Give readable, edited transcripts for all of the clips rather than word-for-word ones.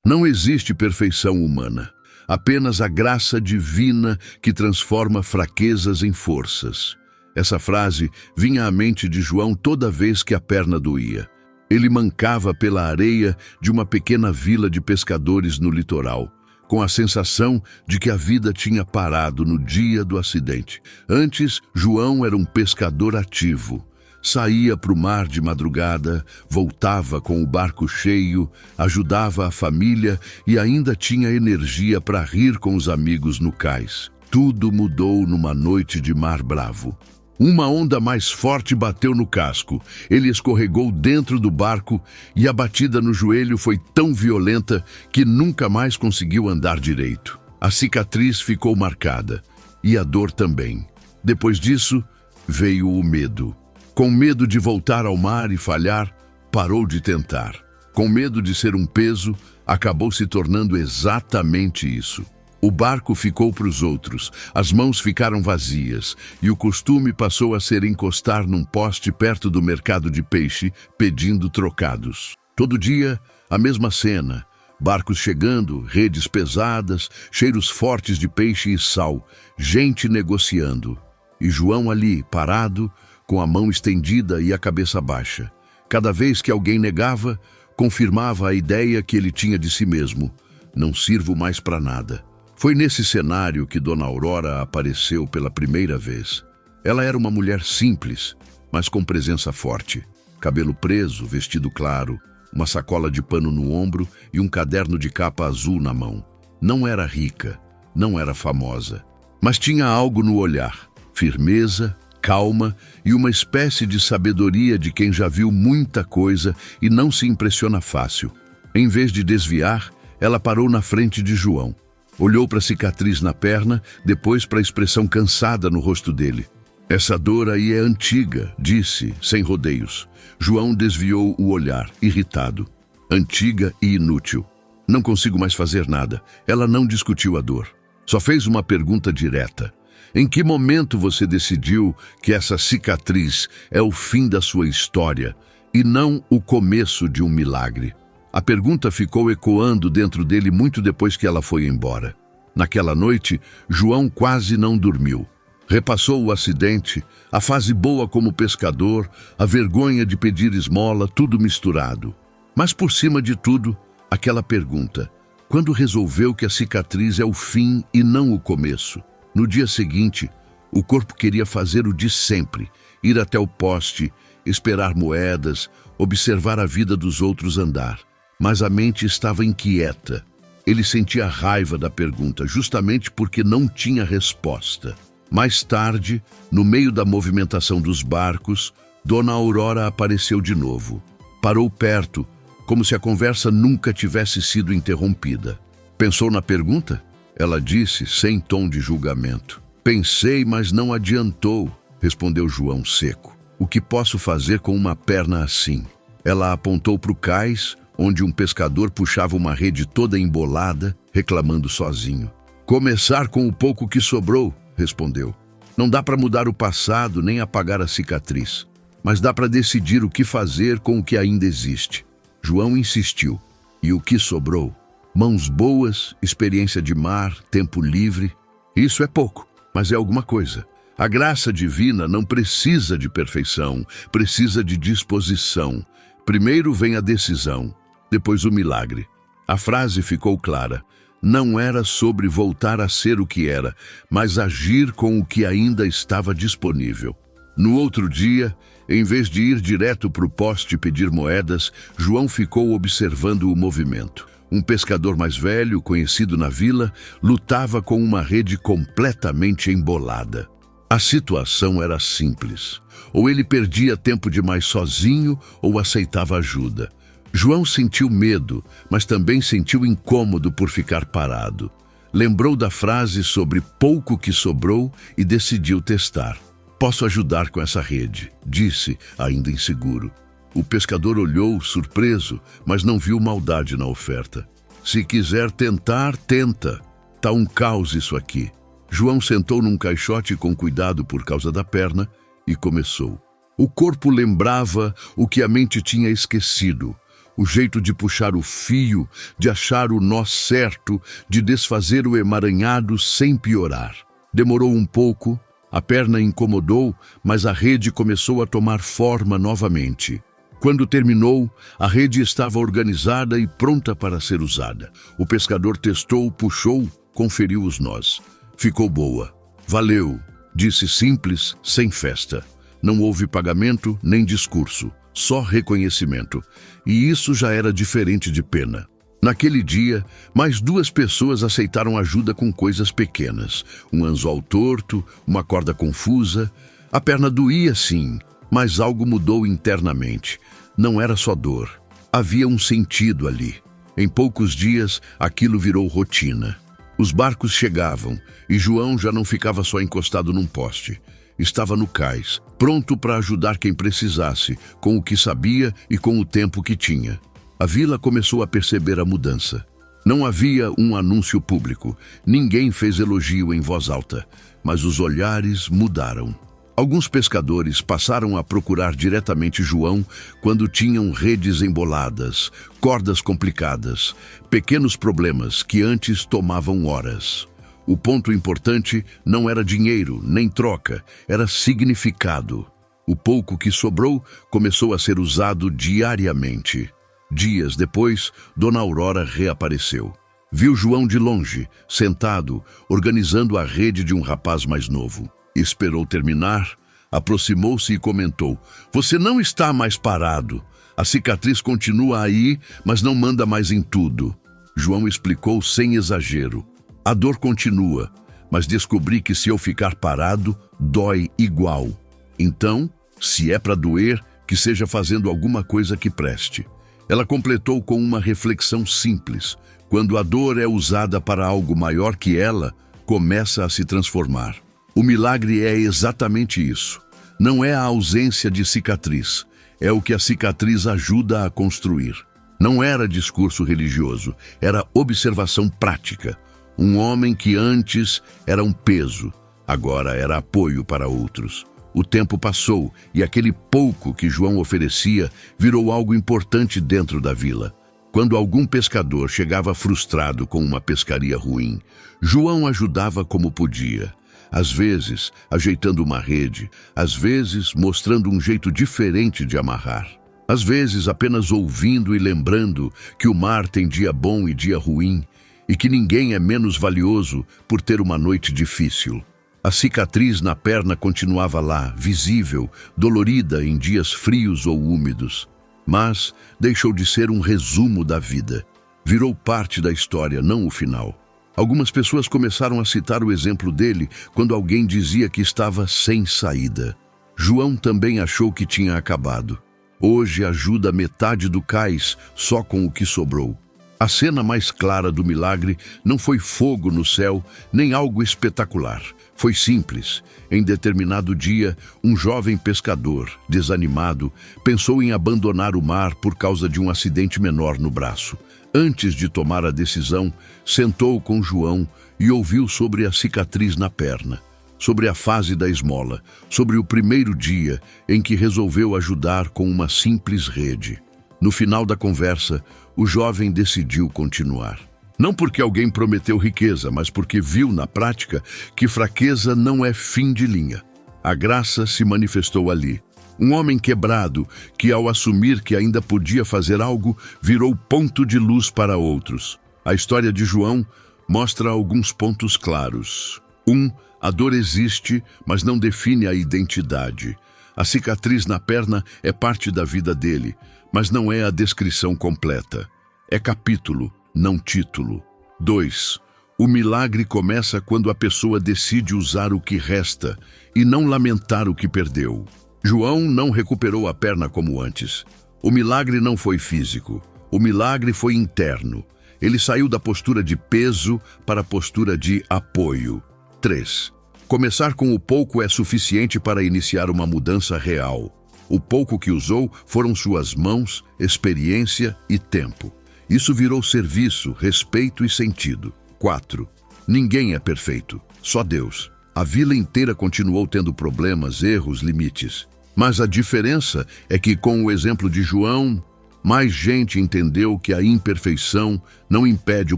Não existe perfeição humana, apenas a graça divina que transforma fraquezas em forças. Essa frase vinha à mente de João toda vez que a perna doía. Ele mancava pela areia de uma pequena vila de pescadores no litoral, com a sensação de que a vida tinha parado no dia do acidente. Antes, João era um pescador ativo. Saía para o mar de madrugada, voltava com o barco cheio, ajudava a família e ainda tinha energia para rir com os amigos no cais. Tudo mudou numa noite de mar bravo. Uma onda mais forte bateu no casco. Ele escorregou dentro do barco e a batida no joelho foi tão violenta que nunca mais conseguiu andar direito. A cicatriz ficou marcada e a dor também. Depois disso, veio o medo. Com medo de voltar ao mar e falhar, parou de tentar. Com medo de ser um peso, acabou se tornando exatamente isso. O barco ficou para os outros, as mãos ficaram vazias e o costume passou a ser encostar num poste perto do mercado de peixe, pedindo trocados. Todo dia, a mesma cena. Barcos chegando, redes pesadas, cheiros fortes de peixe e sal, gente negociando. E João ali, parado, com a mão estendida e a cabeça baixa. Cada vez que alguém negava, confirmava a ideia que ele tinha de si mesmo. Não sirvo mais para nada. Foi nesse cenário que Dona Aurora apareceu pela primeira vez. Ela era uma mulher simples, mas com presença forte. Cabelo preso, vestido claro, uma sacola de pano no ombro e um caderno de capa azul na mão. Não era rica, não era famosa, mas tinha algo no olhar, firmeza, calma e uma espécie de sabedoria de quem já viu muita coisa e não se impressiona fácil. Em vez de desviar, ela parou na frente de João. Olhou para a cicatriz na perna, depois para a expressão cansada no rosto dele. Essa dor aí é antiga, disse, sem rodeios. João desviou o olhar, irritado. Antiga e inútil. Não consigo mais fazer nada. Ela não discutiu a dor. Só fez uma pergunta direta. Em que momento você decidiu que essa cicatriz é o fim da sua história e não o começo de um milagre? A pergunta ficou ecoando dentro dele muito depois que ela foi embora. Naquela noite, João quase não dormiu. Repassou o acidente, a fase boa como pescador, a vergonha de pedir esmola, tudo misturado. Mas por cima de tudo, aquela pergunta: quando resolveu que a cicatriz é o fim e não o começo? No dia seguinte, o corpo queria fazer o de sempre, ir até o poste, esperar moedas, observar a vida dos outros andar. Mas a mente estava inquieta. Ele sentia raiva da pergunta, justamente porque não tinha resposta. Mais tarde, no meio da movimentação dos barcos, Dona Aurora apareceu de novo. Parou perto, como se a conversa nunca tivesse sido interrompida. Pensou na pergunta? Ela disse, sem tom de julgamento. Pensei, mas não adiantou, respondeu João seco. O que posso fazer com uma perna assim? Ela apontou para o cais, onde um pescador puxava uma rede toda embolada, reclamando sozinho. Começar com o pouco que sobrou, respondeu. Não dá para mudar o passado nem apagar a cicatriz, mas dá para decidir o que fazer com o que ainda existe. João insistiu. E o que sobrou? Mãos boas, experiência de mar, tempo livre. Isso é pouco, mas é alguma coisa. A graça divina não precisa de perfeição, precisa de disposição. Primeiro vem a decisão, depois o milagre. A frase ficou clara. Não era sobre voltar a ser o que era, mas agir com o que ainda estava disponível. No outro dia, em vez de ir direto para o poste pedir moedas, João ficou observando o movimento. Um pescador mais velho, conhecido na vila, lutava com uma rede completamente embolada. A situação era simples. Ou ele perdia tempo demais sozinho, ou aceitava ajuda. João sentiu medo, mas também sentiu incômodo por ficar parado. Lembrou da frase sobre pouco que sobrou e decidiu testar. Posso ajudar com essa rede, disse, ainda inseguro. O pescador olhou, surpreso, mas não viu maldade na oferta. Se quiser tentar, tenta. Tá um caos isso aqui. João sentou num caixote com cuidado por causa da perna e começou. O corpo lembrava o que a mente tinha esquecido. o jeito de puxar o fio, de achar o nó certo, de desfazer o emaranhado sem piorar. Demorou um pouco, a perna incomodou, mas a rede começou a tomar forma novamente. Quando terminou, a rede estava organizada e pronta para ser usada. O pescador testou, puxou, conferiu os nós. Ficou boa. Valeu, disse simples, sem festa. Não houve pagamento nem discurso, só reconhecimento. E isso já era diferente de pena. Naquele dia, mais 2 pessoas aceitaram ajuda com coisas pequenas. Um anzol torto, uma corda confusa. A perna doía, sim, mas algo mudou internamente. Não era só dor. Havia um sentido ali. Em poucos dias, aquilo virou rotina. Os barcos chegavam e João já não ficava só encostado num poste. Estava no cais, pronto para ajudar quem precisasse, com o que sabia e com o tempo que tinha. A vila começou a perceber a mudança. Não havia um anúncio público. Ninguém fez elogio em voz alta, mas os olhares mudaram. Alguns pescadores passaram a procurar diretamente João quando tinham redes emboladas, cordas complicadas, pequenos problemas que antes tomavam horas. O ponto importante não era dinheiro, nem troca, era significado. O pouco que sobrou começou a ser usado diariamente. Dias depois, Dona Aurora reapareceu. Viu João de longe, sentado, organizando a rede de um rapaz mais novo. Esperou terminar, aproximou-se e comentou: "Você não está mais parado. A cicatriz continua aí, mas não manda mais em tudo." João explicou sem exagero: "A dor continua, mas descobri que se eu ficar parado, dói igual. Então, se é para doer, que seja fazendo alguma coisa que preste." Ela completou com uma reflexão simples: quando a dor é usada para algo maior que ela, começa a se transformar. O milagre é exatamente isso. Não é a ausência de cicatriz, é o que a cicatriz ajuda a construir. Não era discurso religioso, era observação prática. Um homem que antes era um peso, agora era apoio para outros. O tempo passou e aquele pouco que João oferecia virou algo importante dentro da vila. Quando algum pescador chegava frustrado com uma pescaria ruim, João ajudava como podia. Às vezes, ajeitando uma rede, às vezes, mostrando um jeito diferente de amarrar. Às vezes, apenas ouvindo e lembrando que o mar tem dia bom e dia ruim, e que ninguém é menos valioso por ter uma noite difícil. A cicatriz na perna continuava lá, visível, dolorida em dias frios ou úmidos. Mas deixou de ser um resumo da vida. Virou parte da história, não o final. Algumas pessoas começaram a citar o exemplo dele quando alguém dizia que estava sem saída. João também achou que tinha acabado. Hoje ajuda metade do cais só com o que sobrou. A cena mais clara do milagre não foi fogo no céu, nem algo espetacular. Foi simples. Em determinado dia, um jovem pescador, desanimado, pensou em abandonar o mar por causa de um acidente menor no braço. Antes de tomar a decisão, sentou com João e ouviu sobre a cicatriz na perna, sobre a fase da esmola, sobre o primeiro dia em que resolveu ajudar com uma simples rede. No final da conversa, o jovem decidiu continuar. Não porque alguém prometeu riqueza, mas porque viu na prática que fraqueza não é fim de linha. A graça se manifestou ali. Um homem quebrado que, ao assumir que ainda podia fazer algo, virou ponto de luz para outros. A história de João mostra alguns pontos claros. 1. A dor existe, mas não define a identidade. A cicatriz na perna é parte da vida dele, mas não é a descrição completa. É capítulo, não título. 2. O milagre começa quando a pessoa decide usar o que resta e não lamentar o que perdeu. João não recuperou a perna como antes. O milagre não foi físico. O milagre foi interno. Ele saiu da postura de peso para a postura de apoio. 3. Começar com o pouco é suficiente para iniciar uma mudança real. O pouco que usou foram suas mãos, experiência e tempo. Isso virou serviço, respeito e sentido. 4. Ninguém é perfeito, só Deus. A vila inteira continuou tendo problemas, erros, limites. Mas a diferença é que, com o exemplo de João, mais gente entendeu que a imperfeição não impede o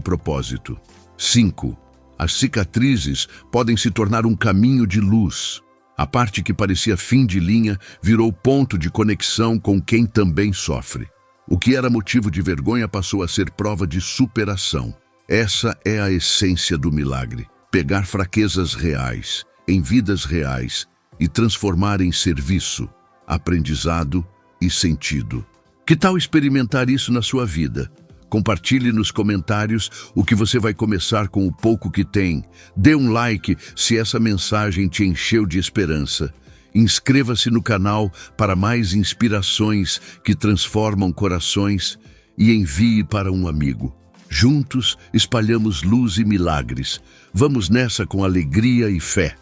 propósito. 5. As cicatrizes podem se tornar um caminho de luz. A parte que parecia fim de linha virou ponto de conexão com quem também sofre. O que era motivo de vergonha passou a ser prova de superação. Essa é a essência do milagre. Pegar fraquezas reais, em vidas reais, e transformar em serviço, aprendizado e sentido. Que tal experimentar isso na sua vida? Compartilhe nos comentários o que você vai começar com o pouco que tem. Dê um like se essa mensagem te encheu de esperança. Inscreva-se no canal para mais inspirações que transformam corações e envie para um amigo. Juntos espalhamos luz e milagres. Vamos nessa com alegria e fé.